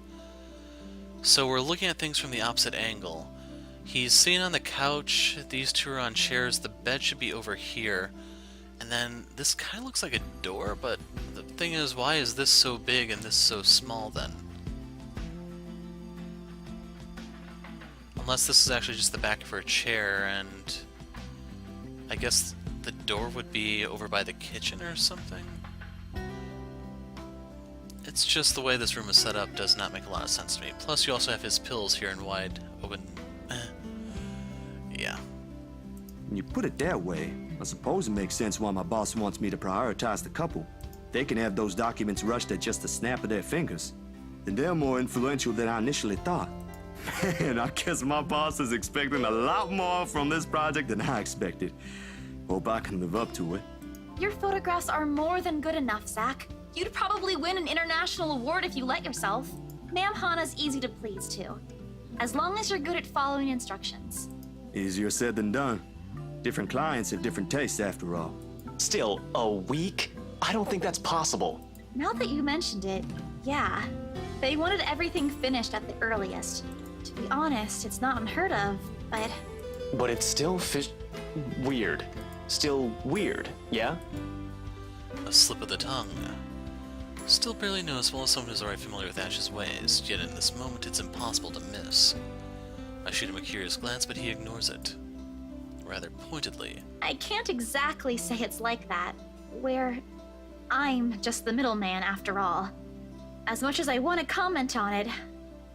So we're looking at things from the opposite angle. He's sitting on the couch, these two are on chairs, the bed should be over here. And then this kind of looks like a door, but the thing is, why is this so big and this so small then? Unless this is actually just the back of her chair, and I guess the door would be over by the kitchen or something? It's just the way this room is set up does not make a lot of sense to me. Plus you also have his pills here in wide open... Yeah. When you put it that way, I suppose it makes sense why my boss wants me to prioritize the couple. They can have those documents rushed at just a snap of their fingers. And they're more influential than I initially thought. Man, I guess my boss is expecting a lot more from this project than I expected. Hope I can live up to it. Your photographs are more than good enough, Zach. You'd probably win an international award if you let yourself. Ma'am Hana's easy to please, too. As long as you're good at following instructions. Easier said than done. Different clients have different tastes after all. Still, a week? I don't think that's possible. Now that you mentioned it, yeah. They wanted everything finished at the earliest. To be honest, it's not unheard of, but... But it's still weird. Still weird, yeah? A slip of the tongue. Still barely noticeable as someone who's already familiar with Ash's ways, yet in this moment it's impossible to miss. I shoot him a curious glance, but he ignores it. Rather pointedly. I can't exactly say it's like that, where I'm just the middleman after all. As much as I want to comment on it,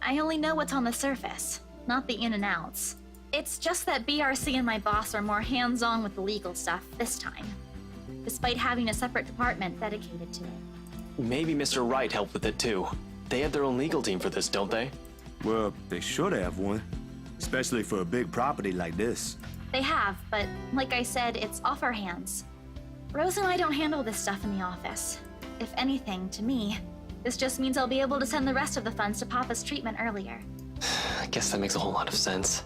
I only know what's on the surface, not the in and outs. It's just that BRC and my boss are more hands-on with the legal stuff this time, despite having a separate department dedicated to it. Maybe Mr. Wright helped with it too. They have their own legal team for this, don't they? Well, they should have one. Especially for a big property like this. They have, but like I said, it's off our hands. Rose and I don't handle this stuff in the office. If anything, to me, this just means I'll be able to send the rest of the funds to Papa's treatment earlier. I guess that makes a whole lot of sense.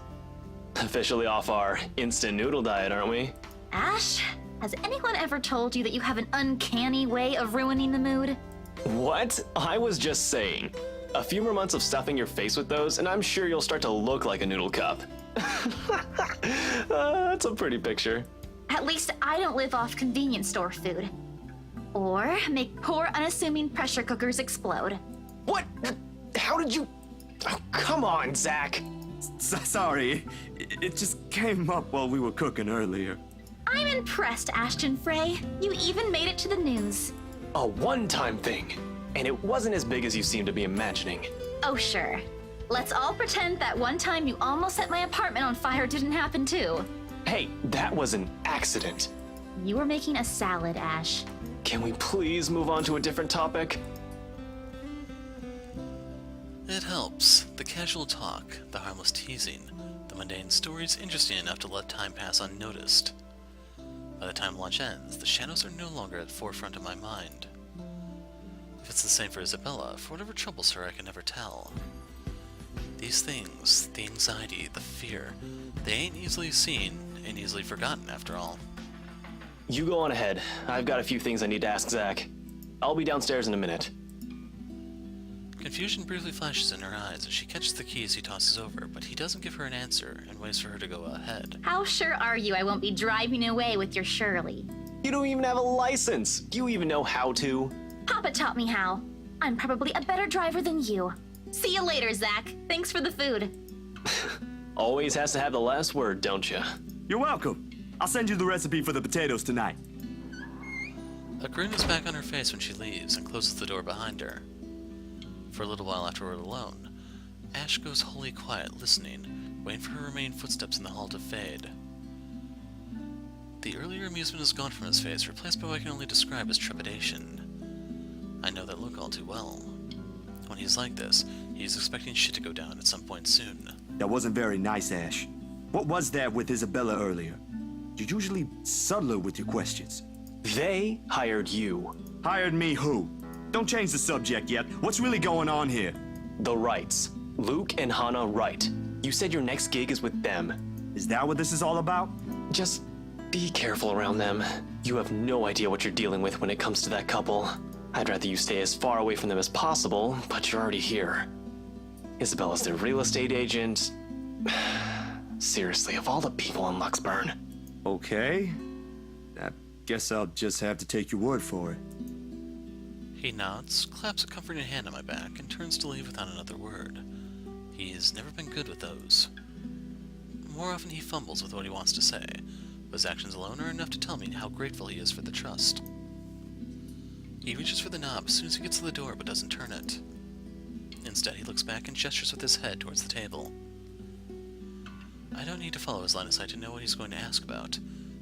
Officially off our instant noodle diet, aren't we? Ash, has anyone ever told you that you have an uncanny way of ruining the mood? What? I was just saying. A few more months of stuffing your face with those, and I'm sure you'll start to look like a noodle cup. That's a pretty picture. At least I don't live off convenience store food. Or make poor, unassuming pressure cookers explode. What? How did you... Oh, come on, Zach. Sorry, it just came up while we were cooking earlier. I'm impressed, Ashton Frey. You even made it to the news. A one-time thing. And it wasn't as big as you seem to be imagining. Oh, sure. Let's all pretend that one time you almost set my apartment on fire didn't happen too. Hey, that was an accident. You were making a salad, Ash. Can we please move on to a different topic? It helps. The casual talk, the harmless teasing, the mundane stories interesting enough to let time pass unnoticed. By the time lunch ends, the shadows are no longer at the forefront of my mind. If it's the same for Isabella, for whatever troubles her, I can never tell. These things, the anxiety, the fear, they ain't easily seen and easily forgotten after all. You go on ahead. I've got a few things I need to ask Zach. I'll be downstairs in a minute. Confusion briefly flashes in her eyes as she catches the keys he tosses over, but he doesn't give her an answer and waits for her to go ahead. How sure are you I won't be driving away with your Shirley? You don't even have a license. Do you even know how to? Papa taught me how. I'm probably a better driver than you. See you later, Zach. Thanks for the food. Always has to have the last word, don't you? You're welcome. I'll send you the recipe for the potatoes tonight. A grin is back on her face when she leaves and closes the door behind her. For a little while after we're alone, Ash goes wholly quiet, listening, waiting for her remaining footsteps in the hall to fade. The earlier amusement is gone from his face, replaced by what I can only describe as trepidation. I know that look all too well. When he's like this, he's expecting shit to go down at some point soon. That wasn't very nice, Ash. What was that with Isabella earlier? You're usually subtler with your questions. They hired you. Hired me who? Don't change the subject yet. What's really going on here? The Wrights. Luke and Hannah Wright. You said your next gig is with them. Is that what this is all about? Just be careful around them. You have no idea what you're dealing with when it comes to that couple. I'd rather you stay as far away from them as possible, but you're already here. Isabella's their real estate agent. Seriously, of all the people in Luxburn. Okay. I guess I'll just have to take your word for it. He nods, claps a comforting hand on my back, and turns to leave without another word. He's never been good with those. More often he fumbles with what he wants to say, but his actions alone are enough to tell me how grateful he is for the trust. He reaches for the knob as soon as he gets to the door, but doesn't turn it. Instead, he looks back and gestures with his head towards the table. I don't need to follow his line of sight to know what he's going to ask about.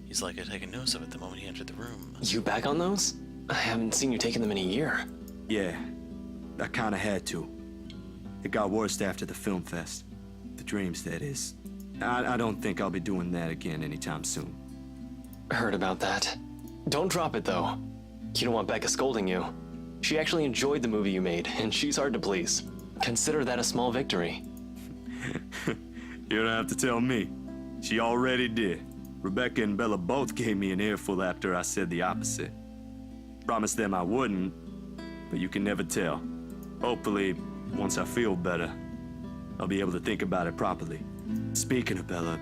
He's likely to take a notice of it the moment he entered the room. You back on those? I haven't seen you taking them in a year. Yeah, I kinda had to. It got worse after the film fest. The dreams, that is. I don't think I'll be doing that again anytime soon. Heard about that. Don't drop it, though. You don't want Becca scolding you. She actually enjoyed the movie you made, and she's hard to please. Consider that a small victory. You don't have to tell me. She already did. Rebecca and Bella both gave me an earful after I said the opposite. Promised them I wouldn't, but you can never tell. Hopefully, once I feel better, I'll be able to think about it properly. Speaking of Bella,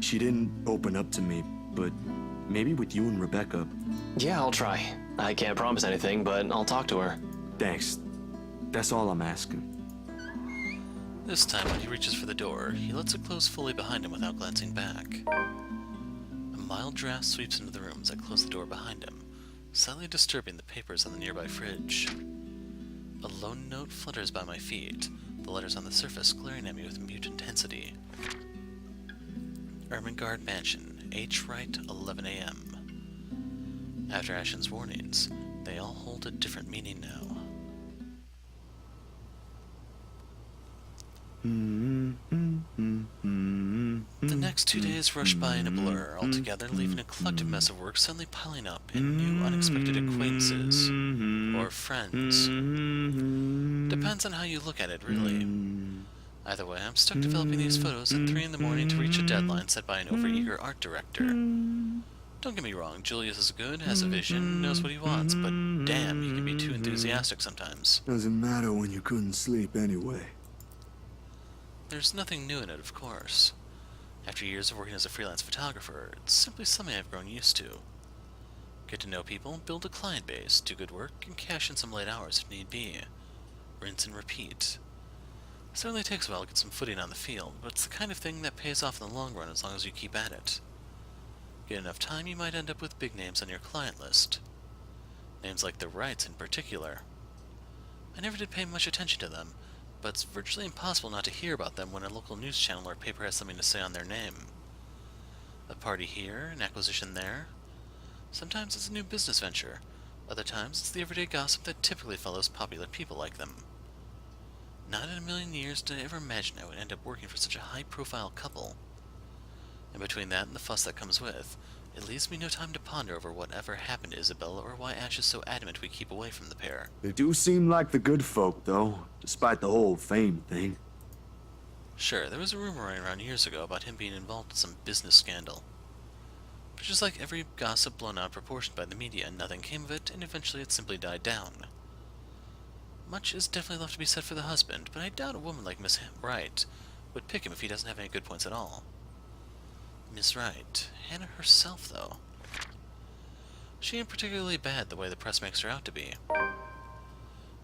she didn't open up to me, but maybe with you and Rebecca. Yeah, I'll try. I can't promise anything, but I'll talk to her. Thanks. That's all I'm asking. This time, when he reaches for the door, he lets it close fully behind him without glancing back. A mild draft sweeps into the room as I close the door behind him, slightly disturbing the papers on the nearby fridge. A lone note flutters by my feet, the letters on the surface glaring at me with mute intensity. Ermengarde Mansion, H. Wright, 11 a.m. After Ashen's warnings, they all hold a different meaning now. The next 2 days rush by in a blur, altogether leaving a collective mess of work suddenly piling up in new unexpected acquaintances, or friends. Depends on how you look at it, really. Either way, I'm stuck developing these photos at 3 in the morning to reach a deadline set by an overeager art director. Don't get me wrong, Julius is good, has a vision, knows what he wants, but damn, he can be too enthusiastic sometimes. Doesn't matter when you couldn't sleep anyway. There's nothing new in it, of course. After years of working as a freelance photographer, it's simply something I've grown used to. Get to know people, build a client base, do good work, and cash in some late hours if need be. Rinse and repeat. Certainly takes a while to get some footing on the field, but it's the kind of thing that pays off in the long run as long as you keep at it. Get enough time, you might end up with big names on your client list. Names like the Wrights in particular. I never did pay much attention to them, but it's virtually impossible not to hear about them when a local news channel or paper has something to say on their name. A party here, an acquisition there. Sometimes it's a new business venture. Other times it's the everyday gossip that typically follows popular people like them. Not in a million years did I ever imagine I would end up working for such a high-profile couple. And between that and the fuss that comes with, it leaves me no time to ponder over whatever happened to Isabella or why Ash is so adamant we keep away from the pair. They do seem like the good folk, though, despite the whole fame thing. Sure, there was a rumor running around years ago about him being involved in some business scandal. But just like every gossip blown out of proportion by the media, nothing came of it, and eventually it simply died down. Much is definitely left to be said for the husband, but I doubt a woman like Miss Wright would pick him if he doesn't have any good points at all. Miss Wright, Hannah herself, though. She ain't particularly bad the way the press makes her out to be.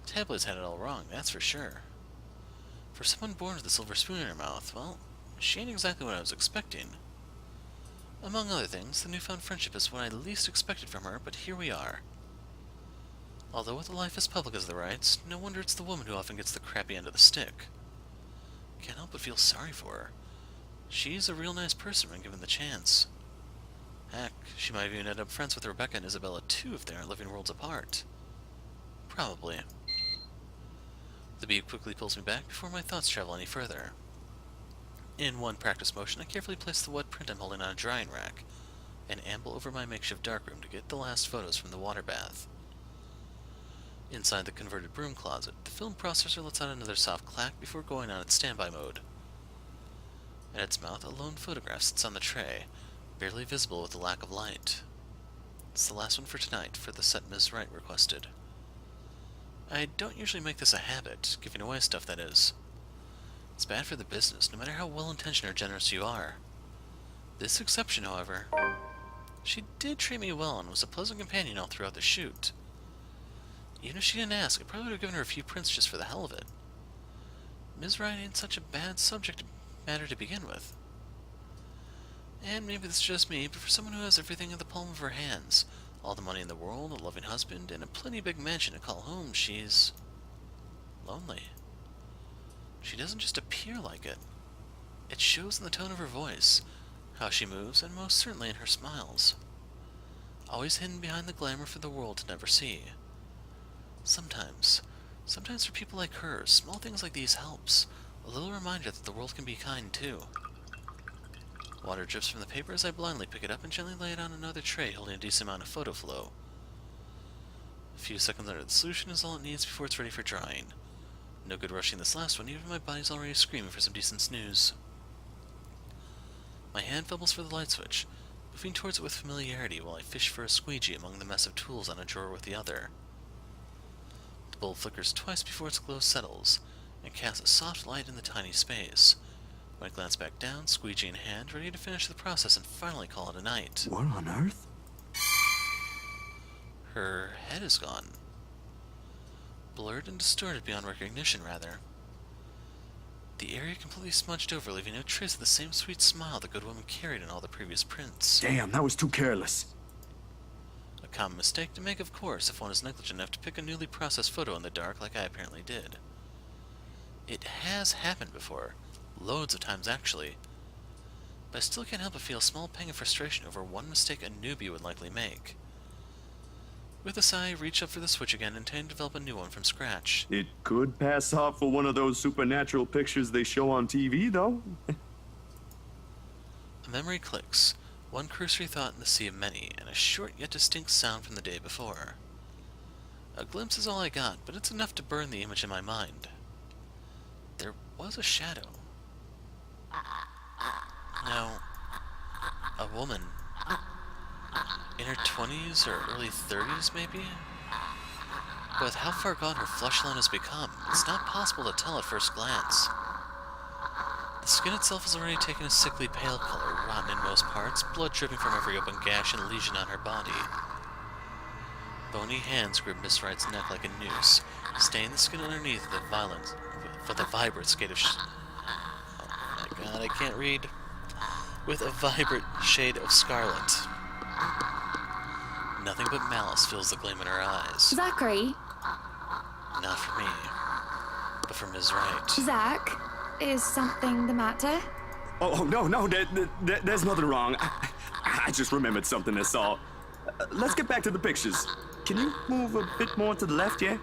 Tabloids had it all wrong, that's for sure. For someone born with a silver spoon in her mouth, well, she ain't exactly what I was expecting. Among other things, the newfound friendship is what I least expected from her, but here we are. Although with a life as public as the Wrights, no wonder it's the woman who often gets the crappy end of the stick. Can't help but feel sorry for her. She's a real nice person when given the chance. Heck, she might even end up friends with Rebecca and Isabella too if they aren't living worlds apart. Probably. The beep quickly pulls me back before my thoughts travel any further. In one practice motion, I carefully place the wet print I'm holding on a drying rack, and amble over my makeshift darkroom to get the last photos from the water bath. Inside the converted broom closet, the film processor lets out another soft clack before going on its standby mode. At its mouth, a lone photograph sits on the tray, barely visible with the lack of light. It's the last one for tonight, for the set Ms. Wright requested. I don't usually make this a habit, giving away stuff, that is. It's bad for the business, no matter how well-intentioned or generous you are. This exception, however, she did treat me well and was a pleasant companion all throughout the shoot. Even if she didn't ask, I probably would have given her a few prints just for the hell of it. Ms. Wright ain't such a bad subject matter to begin with. And maybe this is just me, but for someone who has everything in the palm of her hands, all the money in the world, a loving husband, and a plenty big mansion to call home, she's lonely. She doesn't just appear like it. It shows in the tone of her voice, how she moves, and most certainly in her smiles. Always hidden behind the glamour for the world to never see. Sometimes for people like her, small things like these helps. A little reminder that the world can be kind too. Water drips from the paper as I blindly pick it up and gently lay it on another tray holding a decent amount of photo flow. A few seconds under the solution is all it needs before it's ready for drying. No good rushing this last one, even if my body's already screaming for some decent snooze. My hand fumbles for the light switch, moving towards it with familiarity while I fish for a squeegee among the mess of tools on a drawer with the other. The bulb flickers twice before its glow settles, and casts a soft light in the tiny space. When I glance back down, squeegee in hand, ready to finish the process and finally call it a night. What on earth? Her head is gone. Blurred and distorted beyond recognition, rather. The area completely smudged over, leaving no trace of the same sweet smile the good woman carried in all the previous prints. Damn, that was too careless. A common mistake to make, of course, if one is negligent enough to pick a newly processed photo in the dark like I apparently did. It has happened before. Loads of times, actually. But I still can't help but feel a small pang of frustration over one mistake a newbie would likely make. With a sigh, I reach up for the switch again, intending to develop a new one from scratch. It could pass off for one of those supernatural pictures they show on TV, though. A memory clicks, one cursory thought in the sea of many, and a short yet distinct sound from the day before. A glimpse is all I got, but it's enough to burn the image in my mind. There was a shadow. No, a woman. In her 20s or early 30s, maybe? But with how far gone her flesh line has become, it's not possible to tell at first glance. The skin itself has already taken a sickly pale color, rotten in most parts, blood dripping from every open gash and lesion on her body. Bony hands grip Miss Wright's neck like a noose, staining the skin underneath with a vibrant shade of oh my god, I can't read. With a vibrant shade of scarlet. Nothing but malice fills the gleam in her eyes. Zachary? Not for me, but for Ms. Wright. Zach? Is something the matter? Oh, no, there's nothing wrong. I just remembered something, that's all. Let's get back to the pictures. Can you move a bit more to the left, yeah?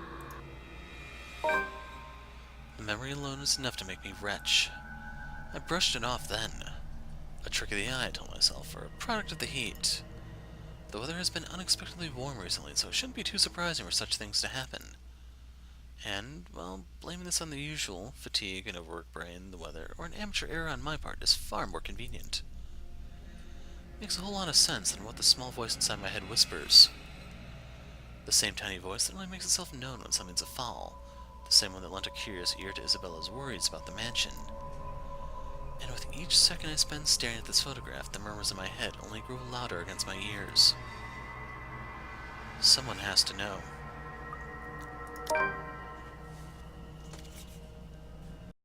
The memory alone is enough to make me retch. I brushed it off then. A trick of the eye, I told myself, or a product of the heat. The weather has been unexpectedly warm recently, so it shouldn't be too surprising for such things to happen. And, well, blaming this on the usual, fatigue, an overworked brain, the weather, or an amateur error on my part is far more convenient. Makes a whole lot of sense than what the small voice inside my head whispers. The same tiny voice that only makes itself known when something's afoul. The same one that lent a curious ear to Isabella's worries about the mansion. And with each second I spend staring at this photograph, the murmurs in my head only grow louder against my ears. Someone has to know.